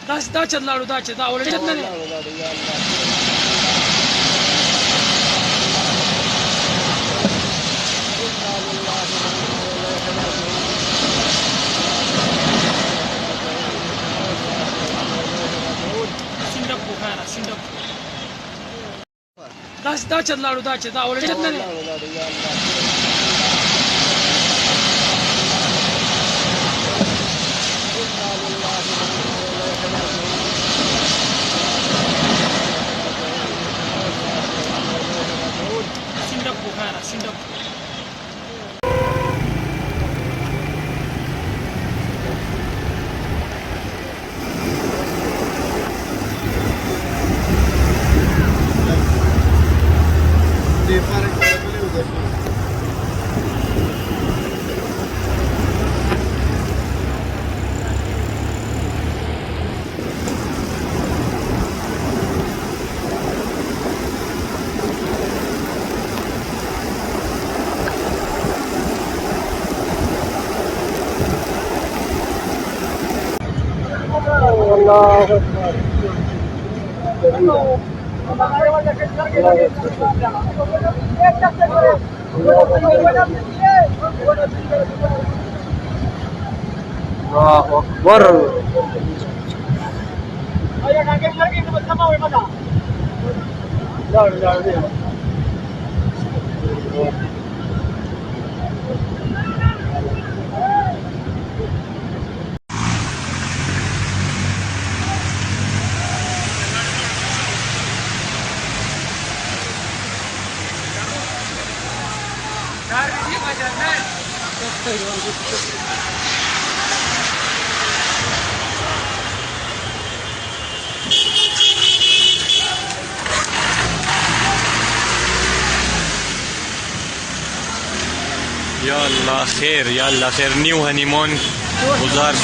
दाचत लाडू दाचत आवडत नाही सिंडप्पू खायला सिंडप्पू दाचत लाडू दाचत आवडत नाही सिंडप्पू खायला सिंडप्पू या अल्लाह खैर न्यू हनीमून गुजार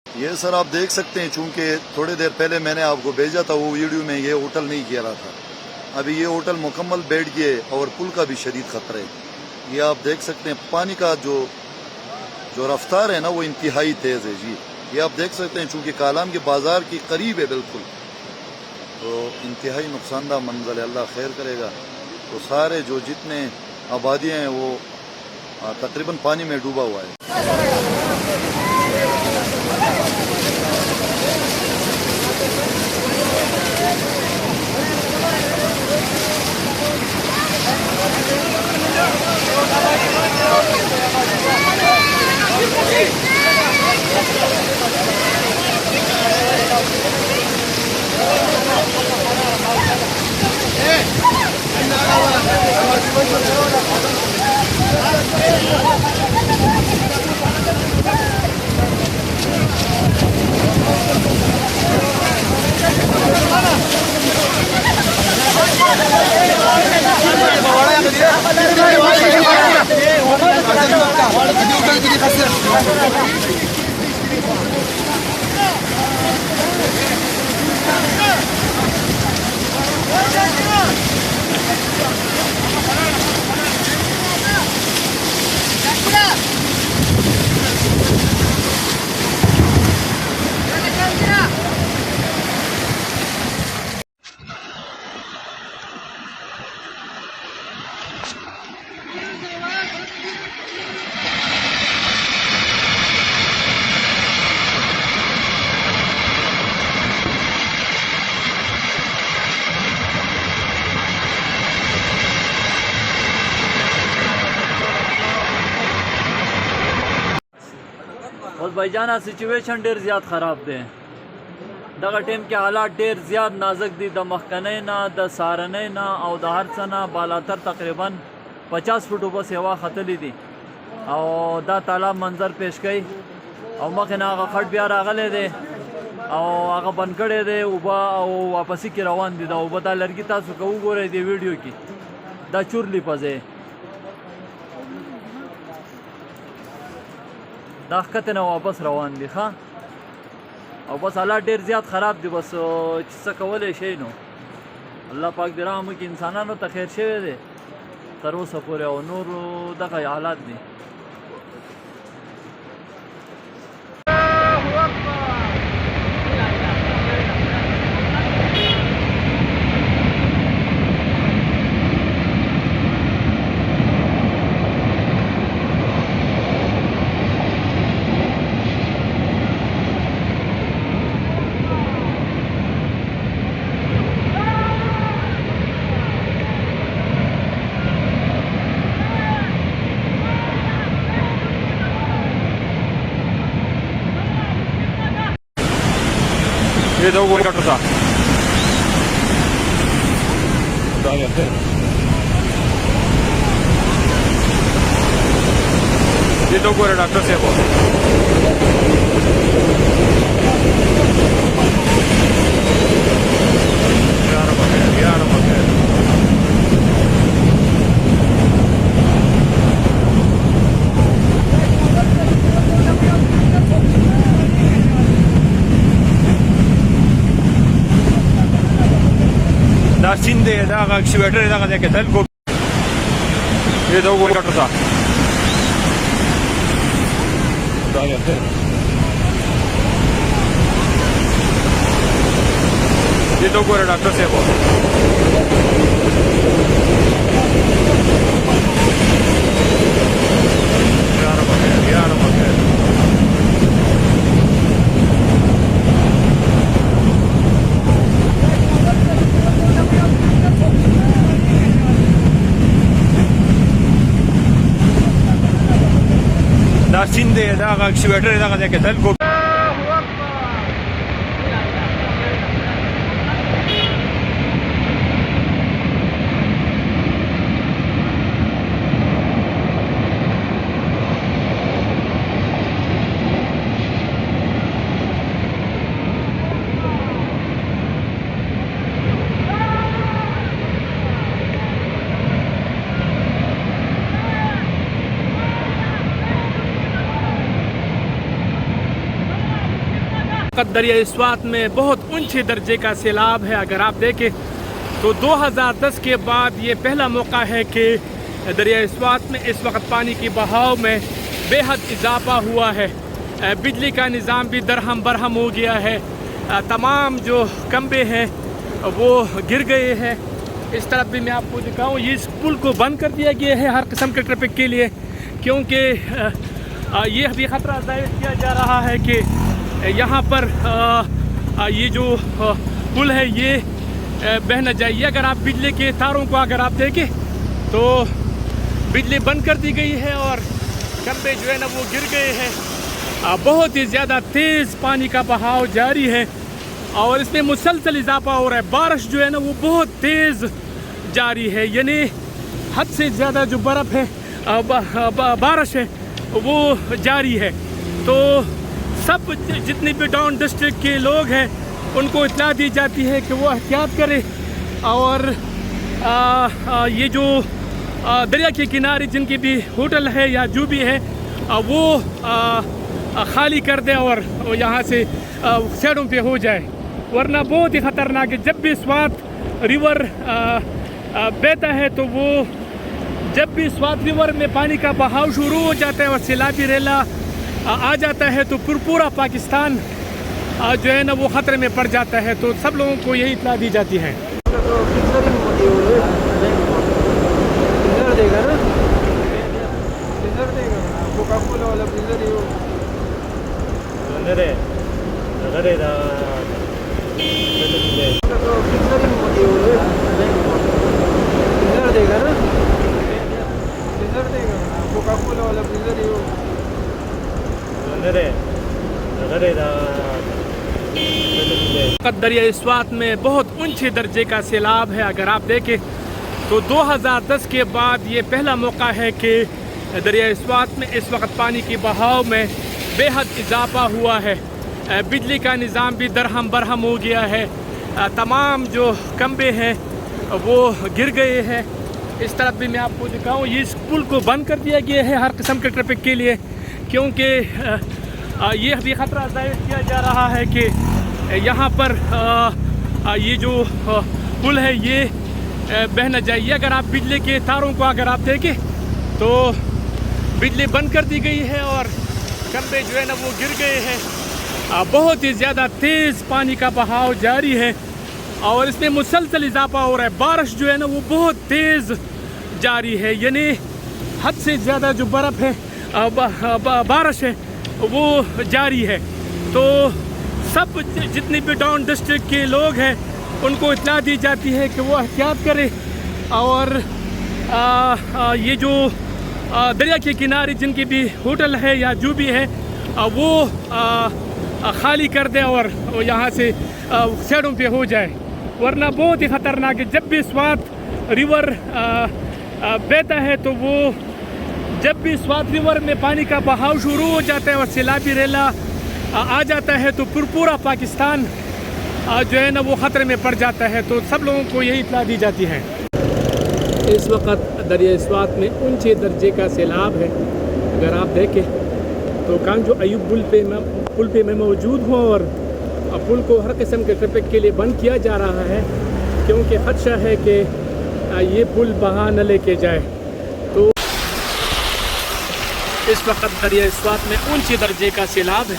ये सर आप देख सकते हैं, चूंकि थोड़ी देर पहले मैंने आपको भेजा था वो वीडियो में, ये होटल नहीं कह रहा था। अभी ये होटल मुकम्मल बैठ गए और पुल का भी शदीद खतरा है। ये आप देख सकते हैं पानी का जो रफ्तार है ना वो इंतहाई तेज है जी। ये आप देख सकते हैं चूंकि कालाम के बाजार के करीब है बिल्कुल, तो इंतहाई नुकसानदा मंजर है। अल्लाह खैर करेगा। तो सारे जो जितने आबादियाँ हैं वो तकरीबन पानी में डूबा हुआ है। और भाईजाना सिचुएशन ढेर ज़्यादा ख़राब दे दगा टेम के हालात ढेर ज़्यादा नाजुक दी द मखकने ना द सारने ना और द हर सना बालातर तकरीबन 50 फुट बस हवा खतली थी और दा तालाब मंजर पेश कई और मखना खट बया रागले दे और आगे बंद करे दे उबा और वापसी की रवान दी दा उबा दा लड़की तासु को गोरे दे वीडियो की दा चुरली पजे दाखते ना वापस रवान दी हाँ और बस हालात ढेर ज़्यादा ख़राब दी बस चिस्सा कवले शे नो अल्लाह पाक दिराम की इंसानों तो खैर शे दे तरव सपोरे और नूर दका हालात दी ये दो गोल कट था ये दो गोरे डॉक्टर से Sinde da activator da ga ke tal ko ye do go katta sa ye do go doctor se bo यार Sinde da activator da ga ke tal ko दरिया स्वात में बहुत ऊंचे दर्जे का सैलाब है। अगर आप देखें तो 2010 के बाद ये पहला मौका है कि दरिया स्वात में इस वक्त पानी की बहाव में बेहद इजाफा हुआ है। बिजली का निज़ाम भी दरहम बरहम हो गया है। तमाम जो खंबे हैं वो गिर गए हैं। इस तरफ भी मैं आपको दिखाऊं, ये इस पुल को बंद कर दिया गया है हर किस्म के ट्रैफिक के लिए, क्योंकि ये अभी ख़तरा जाहिर किया जा रहा है कि यहाँ पर ये जो पुल है ये बह न जाए। अगर आप बिजली के तारों को अगर आप देखें तो बिजली बंद कर दी गई है और खंबे जो है ना वो गिर गए हैं। बहुत ही ज़्यादा तेज़ पानी का बहाव जारी है और इसमें मुसलसल इजाफा हो रहा है। बारिश जो है ना वो बहुत तेज़ जारी है, यानी हद से ज़्यादा जो बर्फ़ है बारिश है वो जारी है। तो सब जितने भी टाउन डिस्ट्रिक्ट के लोग हैं उनको इत्तला दी जाती है कि वो एहतियात करें और ये जो दरिया के किनारे जिनके भी होटल है या जो भी है वो खाली कर दें और यहाँ से साइडों पे हो जाए, वरना बहुत ही ख़तरनाक है। जब भी स्वात रिवर बहता है तो वो जब भी स्वात रिवर में पानी का बहाव शुरू हो जाता है और सैलाबी रेला आ जाता है तो फिर पूरा पाकिस्तान जो है ना वो ख़तरे में पड़ जाता है। तो सब लोगों को यही इत्तला दी जाती है। दरिया स्वात में बहुत ऊंचे दर्जे का सैलाब है। अगर आप देखें तो 2010 के बाद ये पहला मौका है कि दरिया स्वात में इस वक्त पानी की बहाव में बेहद इजाफा हुआ है। बिजली का निज़ाम भी दरहम बरहम हो गया है। तमाम जो खंबे हैं वो गिर गए हैं। इस तरफ भी मैं आपको दिखाऊं, ये इस पुल को बंद कर दिया गया है हर किस्म के ट्रैफिक के लिए, क्योंकि ये भी ख़तरा जाहिर किया जा रहा है कि यहाँ पर ये जो पुल है ये बह न जाइए। अगर आप बिजली के तारों को अगर आप देखें तो बिजली बंद कर दी गई है और खंबे जो है ना वो गिर गए हैं। बहुत ही ज़्यादा तेज़ पानी का बहाव जारी है और इसमें मुसलसल इजाफा हो रहा है। बारिश जो है ना वो बहुत तेज़ जारी है, यानी हद से ज़्यादा जो बर्फ़ है बारिश है वो जारी है। तो सब जितने भी डाउन डिस्ट्रिक्ट के लोग हैं उनको इत्तला दी जाती है कि वो एहतियात करें और ये जो दरिया के किनारे जिनके भी होटल है या जो भी है वो खाली कर दें और यहाँ से साइडों पे हो जाए, वरना बहुत ही ख़तरनाक है। जब भी स्वात रिवर बहता है तो वो जब भी स्वात रिवर में पानी का बहाव शुरू हो जाता है और सैलाबी रेला आ जाता है तो पूरा पाकिस्तान जो है ना वो ख़तरे में पड़ जाता है। तो सब लोगों को यही इत्तला दी जाती है। इस वक्त दरिया स्वात में ऊंचे दर्जे का सैलाब है। अगर आप देखें तो कांजो अयूब पुल पे मैं मौजूद हूँ और पुल को हर किस्म के ट्रैफिक के लिए बंद किया जा रहा है, क्योंकि ख़दशा है कि ये पुल बहा न लेके जाए। तो इस वक्त दरिया स्वात में ऊंचे दर्जे का सैलाब है।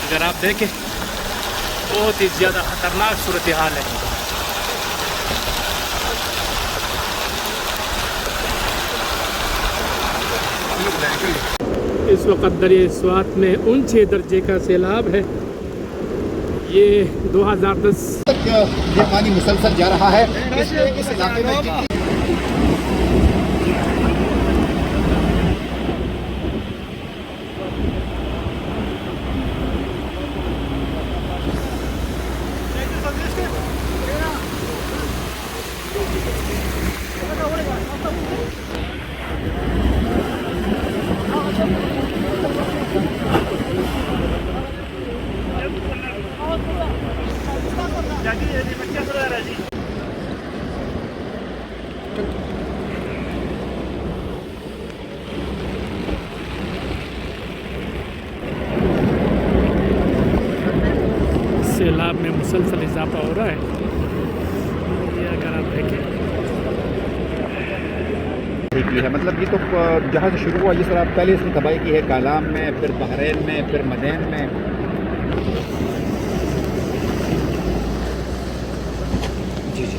अगर आप देखें बहुत ही ज़्यादा ख़तरनाक सूरत हाल है। इस वक्त दरिया स्वात में ऊंचे दर्जे का सैलाब है। ये 2010 तक ये पानी मुसलसल जा रहा है। इस इलाके में सैलाब में मुसलसल इजाफा हो रहा है। ये अगर आप देखें की है, मतलब ये तो जहाँ से शुरू हुआ ये सर आप पहले इसने तबाही की है कालाम में, फिर बहरैन में, फिर मदैन में। जी जी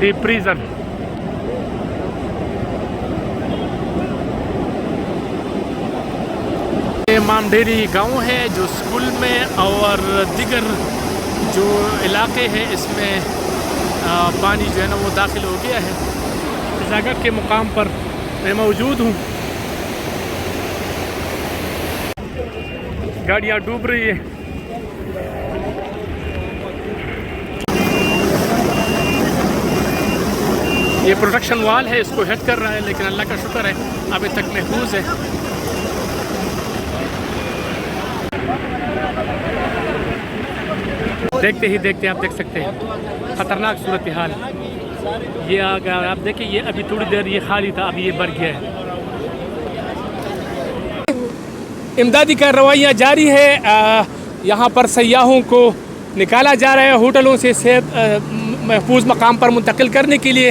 डीप प्रिजन मामडेरी गांव है जो स्कूल में और दिगर जो इलाके हैं इसमें पानी जो है ना वो दाखिल हो गया है। जागट के मुकाम पर मैं मौजूद हूँ। गाड़ियाँ डूब रही है। ये प्रोटेक्शन वाल है, इसको हिट कर रहा है, लेकिन अल्लाह का शुक्र है अभी तक महफूज है। देखते ही देखते आप देख सकते हैं खतरनाक सूरत हाल। ये अगर आप देखें, ये अभी थोड़ी देर ये खाली था, अभी ये भर गया है। इमदादी कार्रवाइयाँ जारी है। यहाँ पर सयाहों को निकाला जा रहा है होटलों से सेहत महफूज मकाम पर मुंतकिल करने के लिए,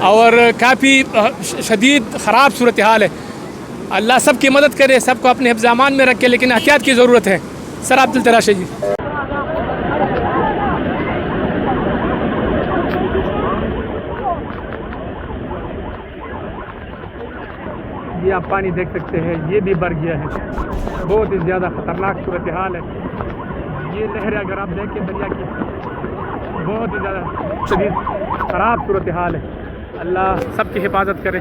और काफ़ी शदीद ख़राब सूरत हाल है। अल्लाह सब की मदद करे, सबको अपने हिफ्ज़-ए-अमान में रखे, लेकिन एहतियात की ज़रूरत है। सर अब्दुल तराशे जी। ये आप पानी देख सकते हैं, ये भी भर गया है। बहुत ही ज़्यादा ख़तरनाक सूरत हाल है। ये लहरें अगर आप देखें दरिया की, बहुत ही ज़्यादा शदीद ख़राब सूरत हाल है। अल्लाह सबकी हिफाजत करे।